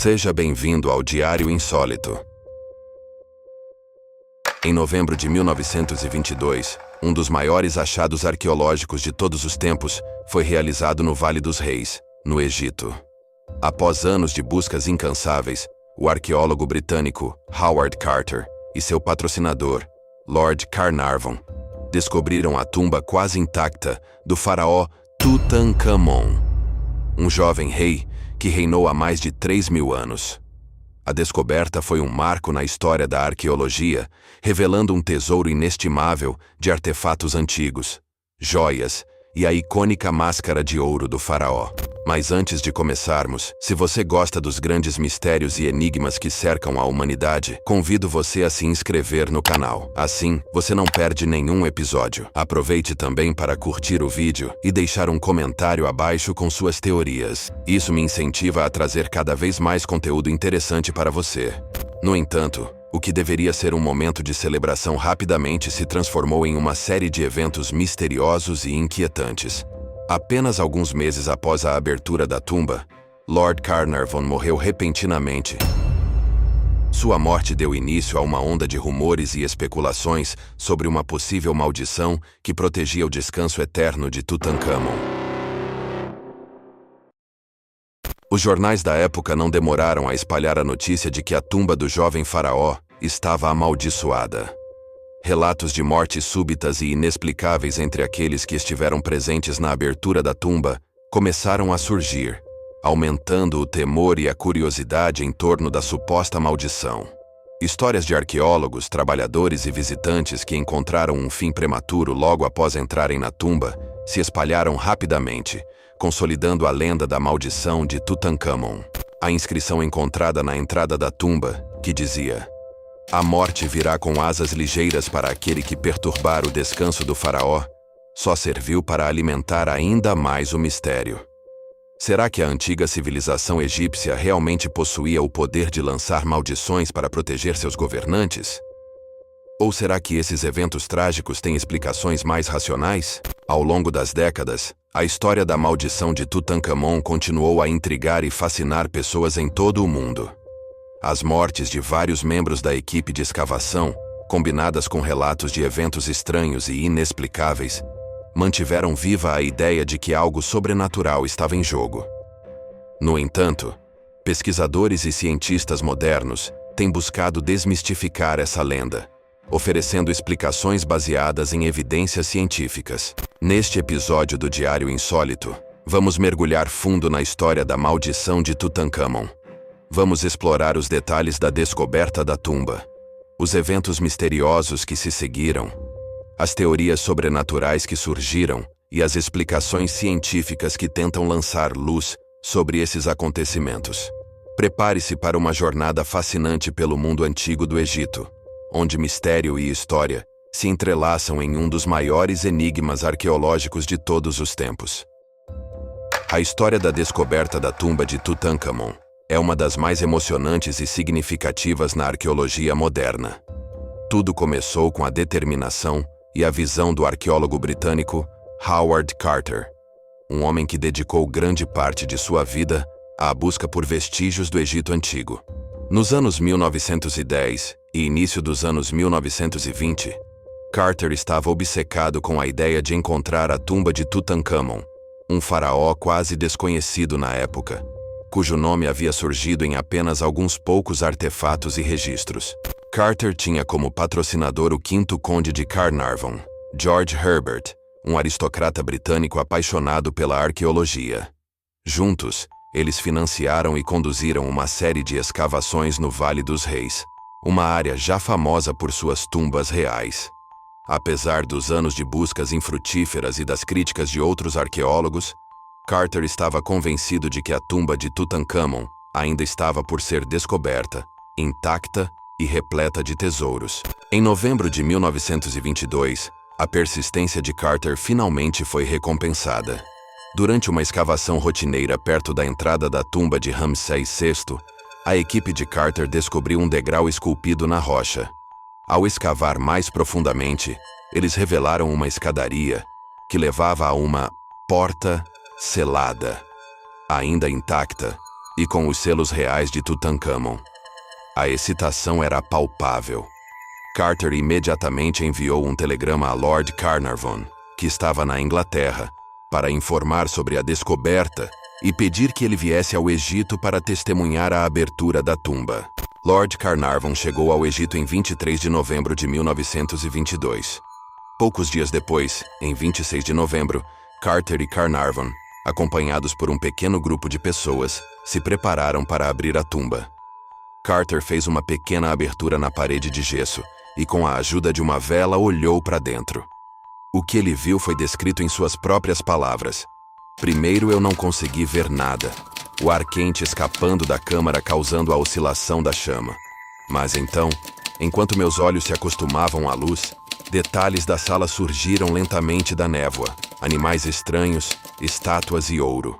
Seja bem-vindo ao Diário Insólito. Em novembro de 1922, um dos maiores achados arqueológicos de todos os tempos foi realizado no Vale dos Reis, no Egito. Após anos de buscas incansáveis, o arqueólogo britânico Howard Carter e seu patrocinador, Lord Carnarvon, descobriram a tumba quase intacta do faraó Tutankhamon, um jovem rei que reinou há mais de 3.000 anos. A descoberta foi um marco na história da arqueologia, revelando um tesouro inestimável de artefatos antigos, joias e a icônica máscara de ouro do faraó. Mas antes de começarmos, se você gosta dos grandes mistérios e enigmas que cercam a humanidade, convido você a se inscrever no canal. Assim, você não perde nenhum episódio. Aproveite também para curtir o vídeo e deixar um comentário abaixo com suas teorias. Isso me incentiva a trazer cada vez mais conteúdo interessante para você. No entanto, o que deveria ser um momento de celebração rapidamente se transformou em uma série de eventos misteriosos e inquietantes. Apenas alguns meses após a abertura da tumba, Lord Carnarvon morreu repentinamente. Sua morte deu início a uma onda de rumores e especulações sobre uma possível maldição que protegia o descanso eterno de Tutankhamon. Os jornais da época não demoraram a espalhar a notícia de que a tumba do jovem faraó estava amaldiçoada. Relatos de mortes súbitas e inexplicáveis entre aqueles que estiveram presentes na abertura da tumba começaram a surgir, aumentando o temor e a curiosidade em torno da suposta maldição. Histórias de arqueólogos, trabalhadores e visitantes que encontraram um fim prematuro logo após entrarem na tumba se espalharam rapidamente, consolidando a lenda da maldição de Tutankhamon. A inscrição encontrada na entrada da tumba, que dizia: "A morte virá com asas ligeiras para aquele que perturbar o descanso do faraó", só serviu para alimentar ainda mais o mistério. Será que a antiga civilização egípcia realmente possuía o poder de lançar maldições para proteger seus governantes? Ou será que esses eventos trágicos têm explicações mais racionais? Ao longo das décadas, a história da maldição de Tutankhamon continuou a intrigar e fascinar pessoas em todo o mundo. As mortes de vários membros da equipe de escavação, combinadas com relatos de eventos estranhos e inexplicáveis, mantiveram viva a ideia de que algo sobrenatural estava em jogo. No entanto, pesquisadores e cientistas modernos têm buscado desmistificar essa lenda, oferecendo explicações baseadas em evidências científicas. Neste episódio do Diário Insólito, vamos mergulhar fundo na história da maldição de Tutankhamon. Vamos explorar os detalhes da descoberta da tumba, os eventos misteriosos que se seguiram, as teorias sobrenaturais que surgiram e as explicações científicas que tentam lançar luz sobre esses acontecimentos. Prepare-se para uma jornada fascinante pelo mundo antigo do Egito, onde mistério e história se entrelaçam em um dos maiores enigmas arqueológicos de todos os tempos. A história da descoberta da tumba de Tutankhamon é uma das mais emocionantes e significativas na arqueologia moderna. Tudo começou com a determinação e a visão do arqueólogo britânico Howard Carter, um homem que dedicou grande parte de sua vida à busca por vestígios do Egito Antigo. Nos anos 1910 e início dos anos 1920, Carter estava obcecado com a ideia de encontrar a tumba de Tutankhamon, um faraó quase desconhecido na época, cujo nome havia surgido em apenas alguns poucos artefatos e registros. Carter tinha como patrocinador o quinto conde de Carnarvon, George Herbert, um aristocrata britânico apaixonado pela arqueologia. Juntos, eles financiaram e conduziram uma série de escavações no Vale dos Reis, uma área já famosa por suas tumbas reais. Apesar dos anos de buscas infrutíferas e das críticas de outros arqueólogos, Carter estava convencido de que a tumba de Tutankhamon ainda estava por ser descoberta, intacta e repleta de tesouros. Em novembro de 1922, a persistência de Carter finalmente foi recompensada. Durante uma escavação rotineira perto da entrada da tumba de Ramsés VI, a equipe de Carter descobriu um degrau esculpido na rocha. Ao escavar mais profundamente, eles revelaram uma escadaria que levava a uma porta selada. Ainda intacta, e com os selos reais de Tutankhamon. A excitação era palpável. Carter imediatamente enviou um telegrama a Lord Carnarvon, que estava na Inglaterra, para informar sobre a descoberta e pedir que ele viesse ao Egito para testemunhar a abertura da tumba. Lord Carnarvon chegou ao Egito em 23 de novembro de 1922. Poucos dias depois, em 26 de novembro, Carter e Carnarvon, acompanhados por um pequeno grupo de pessoas, se prepararam para abrir a tumba. Carter fez uma pequena abertura na parede de gesso e, com a ajuda de uma vela, olhou para dentro. O que ele viu foi descrito em suas próprias palavras. Primeiro eu não consegui ver nada. O ar quente escapando da câmara causando a oscilação da chama. Mas então, enquanto meus olhos se acostumavam à luz, detalhes da sala surgiram lentamente da névoa. Animais estranhos, estátuas e ouro.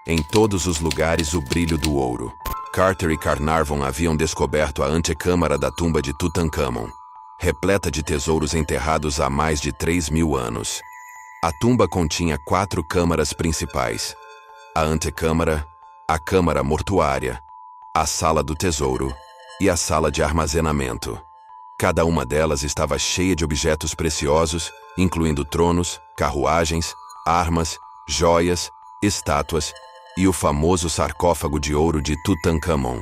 Em todos os lugares o brilho do ouro. Carter e Carnarvon haviam descoberto a antecâmara da tumba de Tutankhamon, repleta de tesouros enterrados há mais de 3.000 anos. A tumba continha 4 câmaras principais: a antecâmara, a câmara mortuária, a sala do tesouro e a sala de armazenamento. Cada uma delas estava cheia de objetos preciosos, incluindo tronos, carruagens, armas, joias, estátuas e o famoso sarcófago de ouro de Tutankhamon.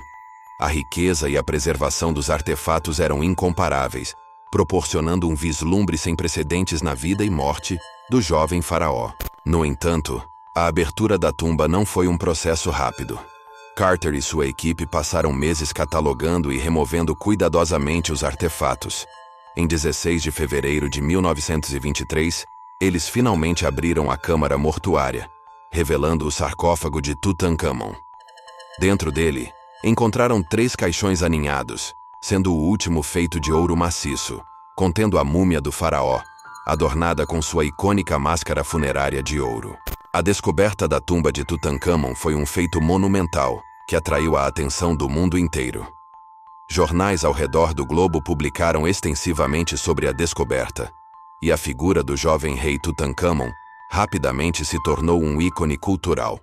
A riqueza e a preservação dos artefatos eram incomparáveis, proporcionando um vislumbre sem precedentes na vida e morte do jovem faraó. No entanto, a abertura da tumba não foi um processo rápido. Carter e sua equipe passaram meses catalogando e removendo cuidadosamente os artefatos. Em 16 de fevereiro de 1923, eles finalmente abriram a câmara mortuária, revelando o sarcófago de Tutankhamon. Dentro dele, encontraram 3 caixões aninhados, sendo o último feito de ouro maciço, contendo a múmia do faraó, adornada com sua icônica máscara funerária de ouro. A descoberta da tumba de Tutankhamon foi um feito monumental que atraiu a atenção do mundo inteiro. Jornais ao redor do globo publicaram extensivamente sobre a descoberta, e a figura do jovem rei Tutankhamon rapidamente se tornou um ícone cultural.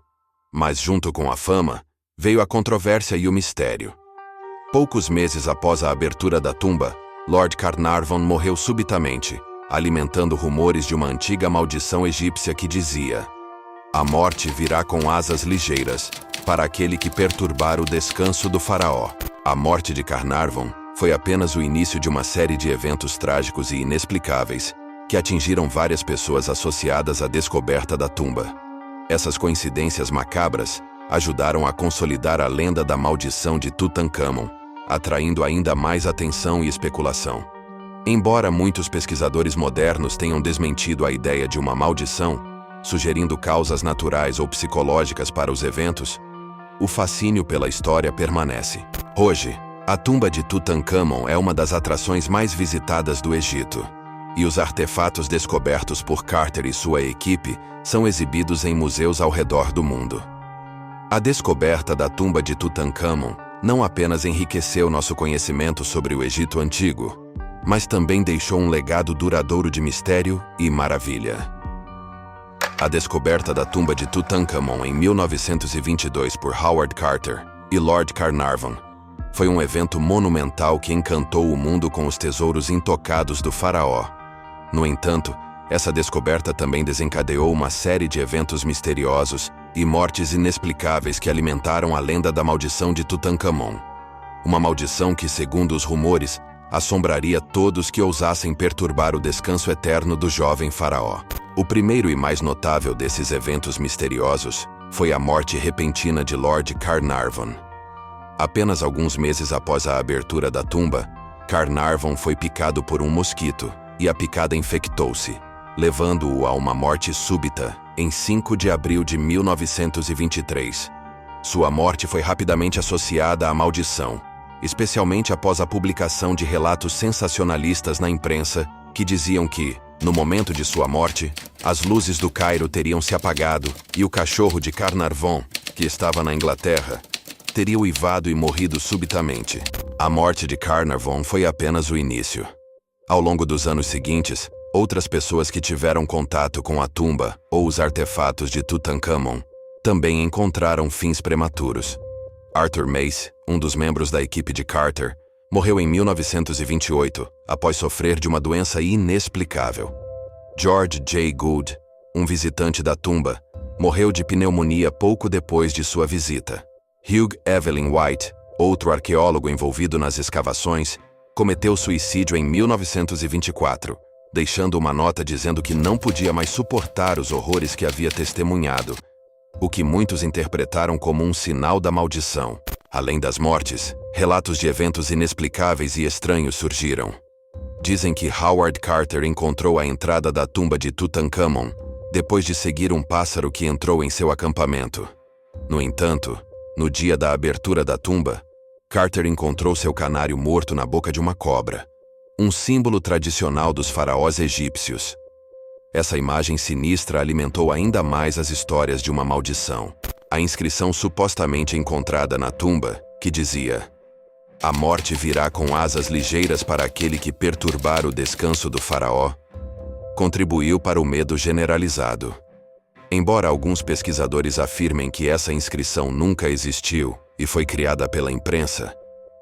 Mas junto com a fama, veio a controvérsia e o mistério. Poucos meses após a abertura da tumba, Lord Carnarvon morreu subitamente, alimentando rumores de uma antiga maldição egípcia que dizia: "A morte virá com asas ligeiras, para aquele que perturbar o descanso do faraó." A morte de Carnarvon foi apenas o início de uma série de eventos trágicos e inexplicáveis que atingiram várias pessoas associadas à descoberta da tumba. Essas coincidências macabras ajudaram a consolidar a lenda da maldição de Tutankhamon, atraindo ainda mais atenção e especulação. Embora muitos pesquisadores modernos tenham desmentido a ideia de uma maldição, sugerindo causas naturais ou psicológicas para os eventos, o fascínio pela história permanece. Hoje, a tumba de Tutankhamon é uma das atrações mais visitadas do Egito, e os artefatos descobertos por Carter e sua equipe são exibidos em museus ao redor do mundo. A descoberta da tumba de Tutankhamon não apenas enriqueceu nosso conhecimento sobre o Egito Antigo, mas também deixou um legado duradouro de mistério e maravilha. A descoberta da tumba de Tutankhamon em 1922 por Howard Carter e Lord Carnarvon foi um evento monumental que encantou o mundo com os tesouros intocados do faraó. No entanto, essa descoberta também desencadeou uma série de eventos misteriosos e mortes inexplicáveis que alimentaram a lenda da maldição de Tutankhamon. Uma maldição que, segundo os rumores, assombraria todos que ousassem perturbar o descanso eterno do jovem faraó. O primeiro e mais notável desses eventos misteriosos foi a morte repentina de Lord Carnarvon. Apenas alguns meses após a abertura da tumba, Carnarvon foi picado por um mosquito e a picada infectou-se, levando-o a uma morte súbita em 5 de abril de 1923. Sua morte foi rapidamente associada à maldição, especialmente após a publicação de relatos sensacionalistas na imprensa que diziam que, no momento de sua morte, as luzes do Cairo teriam se apagado e o cachorro de Carnarvon, que estava na Inglaterra, teria uivado e morrido subitamente. A morte de Carnarvon foi apenas o início. Ao longo dos anos seguintes, outras pessoas que tiveram contato com a tumba ou os artefatos de Tutankhamon também encontraram fins prematuros. Arthur Mace, um dos membros da equipe de Carter, morreu em 1928, após sofrer de uma doença inexplicável. George J. Gould, um visitante da tumba, morreu de pneumonia pouco depois de sua visita. Hugh Evelyn White, outro arqueólogo envolvido nas escavações, cometeu suicídio em 1924, deixando uma nota dizendo que não podia mais suportar os horrores que havia testemunhado, o que muitos interpretaram como um sinal da maldição. Além das mortes, relatos de eventos inexplicáveis e estranhos surgiram. Dizem que Howard Carter encontrou a entrada da tumba de Tutankhamon depois de seguir um pássaro que entrou em seu acampamento. No entanto, no dia da abertura da tumba, Carter encontrou seu canário morto na boca de uma cobra, um símbolo tradicional dos faraós egípcios. Essa imagem sinistra alimentou ainda mais as histórias de uma maldição. A inscrição supostamente encontrada na tumba, que dizia: "A morte virá com asas ligeiras para aquele que perturbar o descanso do faraó", contribuiu para o medo generalizado. Embora alguns pesquisadores afirmem que essa inscrição nunca existiu e foi criada pela imprensa,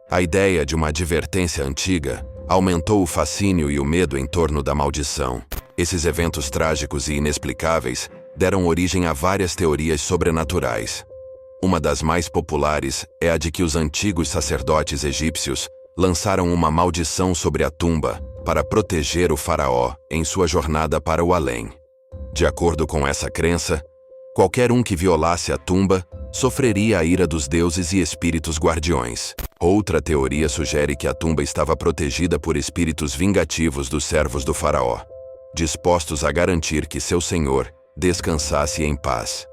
a ideia de uma advertência antiga aumentou o fascínio e o medo em torno da maldição. Esses eventos trágicos e inexplicáveis deram origem a várias teorias sobrenaturais. Uma das mais populares é a de que os antigos sacerdotes egípcios lançaram uma maldição sobre a tumba para proteger o faraó em sua jornada para o além. De acordo com essa crença, qualquer um que violasse a tumba sofreria a ira dos deuses e espíritos guardiões. Outra teoria sugere que a tumba estava protegida por espíritos vingativos dos servos do faraó, dispostos a garantir que seu senhor descansasse em paz.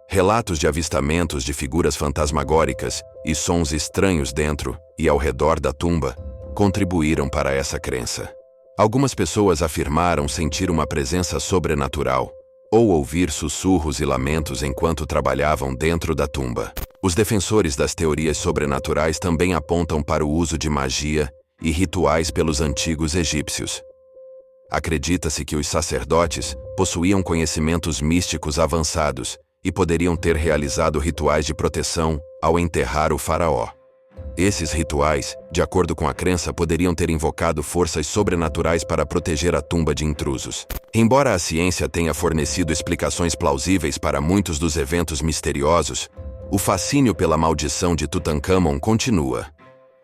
Relatos de avistamentos de figuras fantasmagóricas e sons estranhos dentro e ao redor da tumba contribuíram para essa crença. Algumas pessoas afirmaram sentir uma presença sobrenatural ou ouvir sussurros e lamentos enquanto trabalhavam dentro da tumba. Os defensores das teorias sobrenaturais também apontam para o uso de magia e rituais pelos antigos egípcios. Acredita-se que os sacerdotes possuíam conhecimentos místicos avançados e poderiam ter realizado rituais de proteção ao enterrar o faraó. Esses rituais, de acordo com a crença, poderiam ter invocado forças sobrenaturais para proteger a tumba de intrusos. Embora a ciência tenha fornecido explicações plausíveis para muitos dos eventos misteriosos, o fascínio pela maldição de Tutankhamon continua.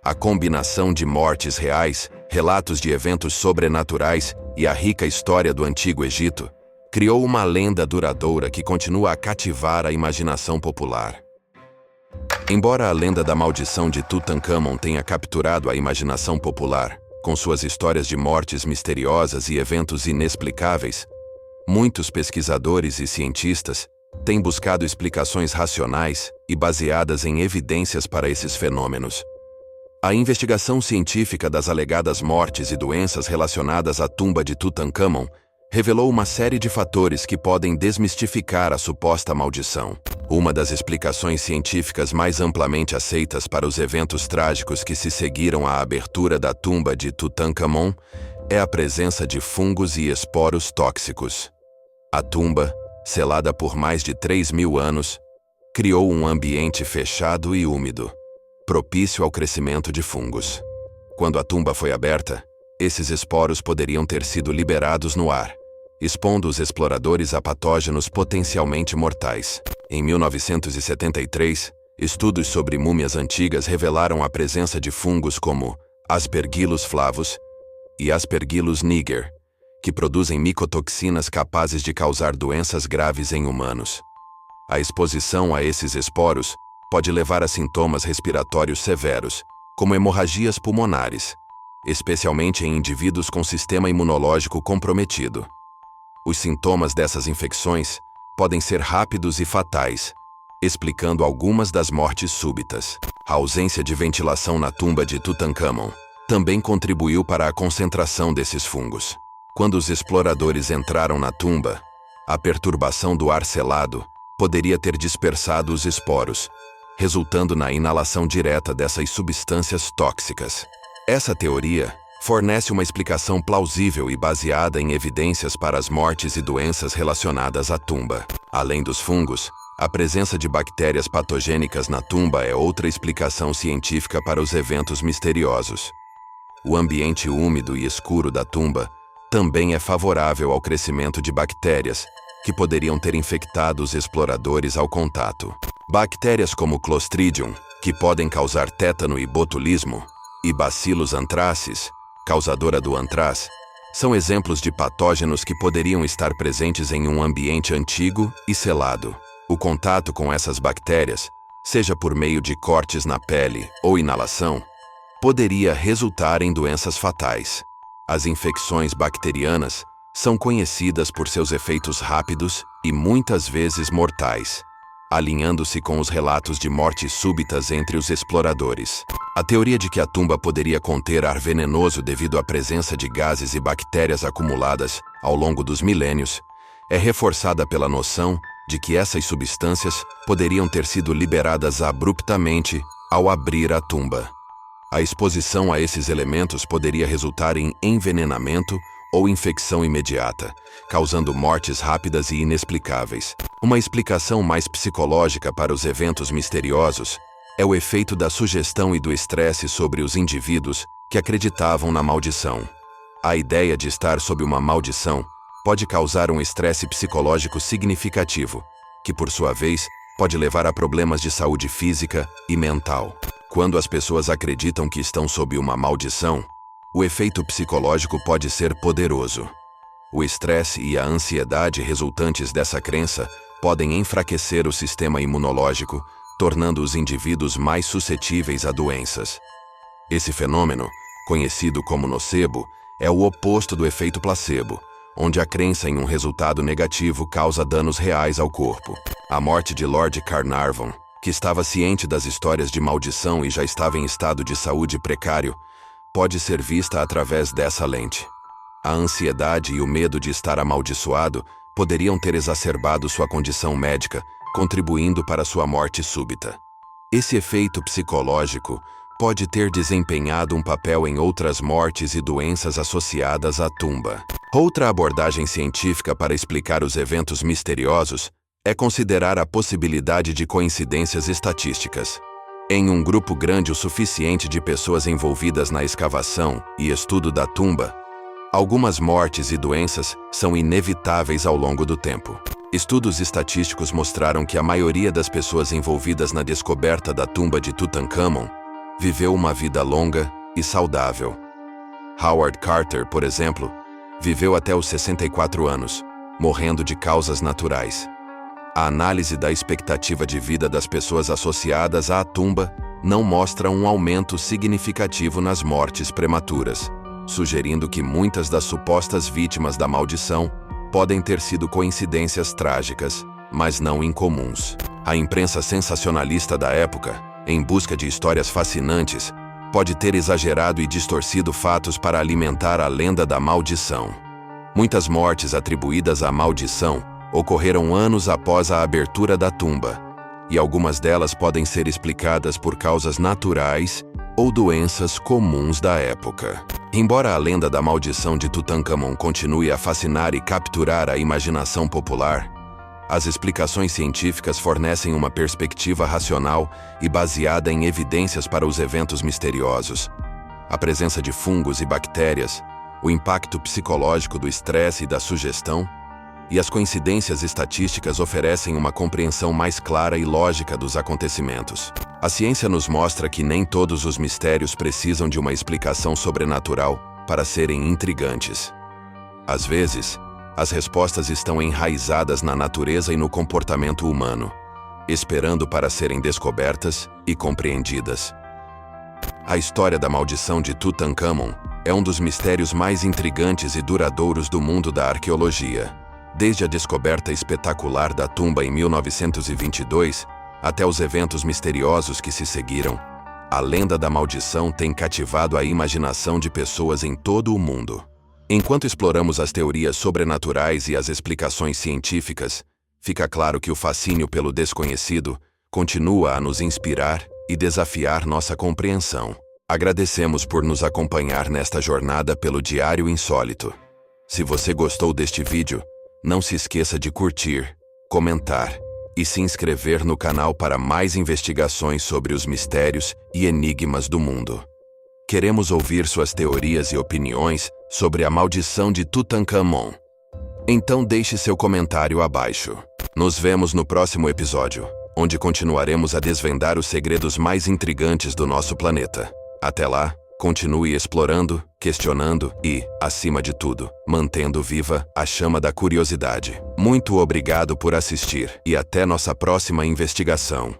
A combinação de mortes reais, relatos de eventos sobrenaturais e a rica história do Antigo Egito criou uma lenda duradoura que continua a cativar a imaginação popular. Embora a lenda da maldição de Tutankhamon tenha capturado a imaginação popular, com suas histórias de mortes misteriosas e eventos inexplicáveis, muitos pesquisadores e cientistas têm buscado explicações racionais e baseadas em evidências para esses fenômenos. A investigação científica das alegadas mortes e doenças relacionadas à tumba de Tutankhamon revelou uma série de fatores que podem desmistificar a suposta maldição. Uma das explicações científicas mais amplamente aceitas para os eventos trágicos que se seguiram à abertura da tumba de Tutankhamon é a presença de fungos e esporos tóxicos. A tumba, selada por mais de 3.000 anos, criou um ambiente fechado e úmido, propício ao crescimento de fungos. Quando a tumba foi aberta, esses esporos poderiam ter sido liberados no ar, expondo os exploradores a patógenos potencialmente mortais. Em 1973, estudos sobre múmias antigas revelaram a presença de fungos como Aspergillus flavus e Aspergillus niger, que produzem micotoxinas capazes de causar doenças graves em humanos. A exposição a esses esporos pode levar a sintomas respiratórios severos, como hemorragias pulmonares, especialmente em indivíduos com sistema imunológico comprometido. Os sintomas dessas infecções podem ser rápidos e fatais, explicando algumas das mortes súbitas. A ausência de ventilação na tumba de Tutankhamon também contribuiu para a concentração desses fungos. Quando os exploradores entraram na tumba, a perturbação do ar selado poderia ter dispersado os esporos, resultando na inalação direta dessas substâncias tóxicas. Essa teoria fornece uma explicação plausível e baseada em evidências para as mortes e doenças relacionadas à tumba. Além dos fungos, A presença de bactérias patogênicas na tumba é outra explicação científica para os eventos misteriosos. O ambiente úmido e escuro da tumba também é favorável ao crescimento de bactérias, que poderiam ter infectado os exploradores ao contato. Bactérias como Clostridium, que podem causar tétano e botulismo, e Bacillus anthracis, causadora do antraz, são exemplos de patógenos que poderiam estar presentes em um ambiente antigo e selado. O contato com essas bactérias, seja por meio de cortes na pele ou inalação, poderia resultar em doenças fatais. As infecções bacterianas são conhecidas por seus efeitos rápidos e muitas vezes mortais, alinhando-se com os relatos de mortes súbitas entre os exploradores. A teoria de que a tumba poderia conter ar venenoso devido à presença de gases e bactérias acumuladas ao longo dos milênios é reforçada pela noção de que essas substâncias poderiam ter sido liberadas abruptamente ao abrir a tumba. A exposição a esses elementos poderia resultar em envenenamento ou infecção imediata, causando mortes rápidas e inexplicáveis. Uma explicação mais psicológica para os eventos misteriosos é o efeito da sugestão e do estresse sobre os indivíduos que acreditavam na maldição. A ideia de estar sob uma maldição pode causar um estresse psicológico significativo, que por sua vez pode levar a problemas de saúde física e mental. Quando as pessoas acreditam que estão sob uma maldição, o efeito psicológico pode ser poderoso. O estresse e a ansiedade resultantes dessa crença podem enfraquecer o sistema imunológico, tornando os indivíduos mais suscetíveis a doenças. Esse fenômeno, conhecido como nocebo, é o oposto do efeito placebo, onde a crença em um resultado negativo causa danos reais ao corpo. A morte de Lord Carnarvon, que estava ciente das histórias de maldição e já estava em estado de saúde precário, pode ser vista através dessa lente. A ansiedade e o medo de estar amaldiçoado poderiam ter exacerbado sua condição médica, contribuindo para sua morte súbita. Esse efeito psicológico pode ter desempenhado um papel em outras mortes e doenças associadas à tumba. Outra abordagem científica para explicar os eventos misteriosos é considerar a possibilidade de coincidências estatísticas. Em um grupo grande o suficiente de pessoas envolvidas na escavação e estudo da tumba, algumas mortes e doenças são inevitáveis ao longo do tempo. Estudos estatísticos mostraram que a maioria das pessoas envolvidas na descoberta da tumba de Tutankhamon viveu uma vida longa e saudável. Howard Carter, por exemplo, viveu até os 64 anos, morrendo de causas naturais. A análise da expectativa de vida das pessoas associadas à tumba não mostra um aumento significativo nas mortes prematuras, sugerindo que muitas das supostas vítimas da maldição podem ter sido coincidências trágicas, mas não incomuns. A imprensa sensacionalista da época, em busca de histórias fascinantes, pode ter exagerado e distorcido fatos para alimentar a lenda da maldição. Muitas mortes atribuídas à maldição ocorreram anos após a abertura da tumba, e algumas delas podem ser explicadas por causas naturais ou doenças comuns da época. Embora a lenda da maldição de Tutankhamon continue a fascinar e capturar a imaginação popular, as explicações científicas fornecem uma perspectiva racional e baseada em evidências para os eventos misteriosos. A presença de fungos e bactérias, o impacto psicológico do estresse e da sugestão, e as coincidências estatísticas oferecem uma compreensão mais clara e lógica dos acontecimentos. A ciência nos mostra que nem todos os mistérios precisam de uma explicação sobrenatural para serem intrigantes. Às vezes, as respostas estão enraizadas na natureza e no comportamento humano, esperando para serem descobertas e compreendidas. A história da maldição de Tutankhamon é um dos mistérios mais intrigantes e duradouros do mundo da arqueologia. Desde a descoberta espetacular da tumba em 1922, até os eventos misteriosos que se seguiram, a lenda da maldição tem cativado a imaginação de pessoas em todo o mundo. Enquanto exploramos as teorias sobrenaturais e as explicações científicas, fica claro que o fascínio pelo desconhecido continua a nos inspirar e desafiar nossa compreensão. Agradecemos por nos acompanhar nesta jornada pelo Diário Insólito. Se você gostou deste vídeo, não se esqueça de curtir, comentar e se inscrever no canal para mais investigações sobre os mistérios e enigmas do mundo. Queremos ouvir suas teorias e opiniões sobre a maldição de Tutankhamon. Então deixe seu comentário abaixo. Nos vemos no próximo episódio, onde continuaremos a desvendar os segredos mais intrigantes do nosso planeta. Até lá, continue explorando, questionando e, acima de tudo, mantendo viva a chama da curiosidade. Muito obrigado por assistir e até nossa próxima investigação.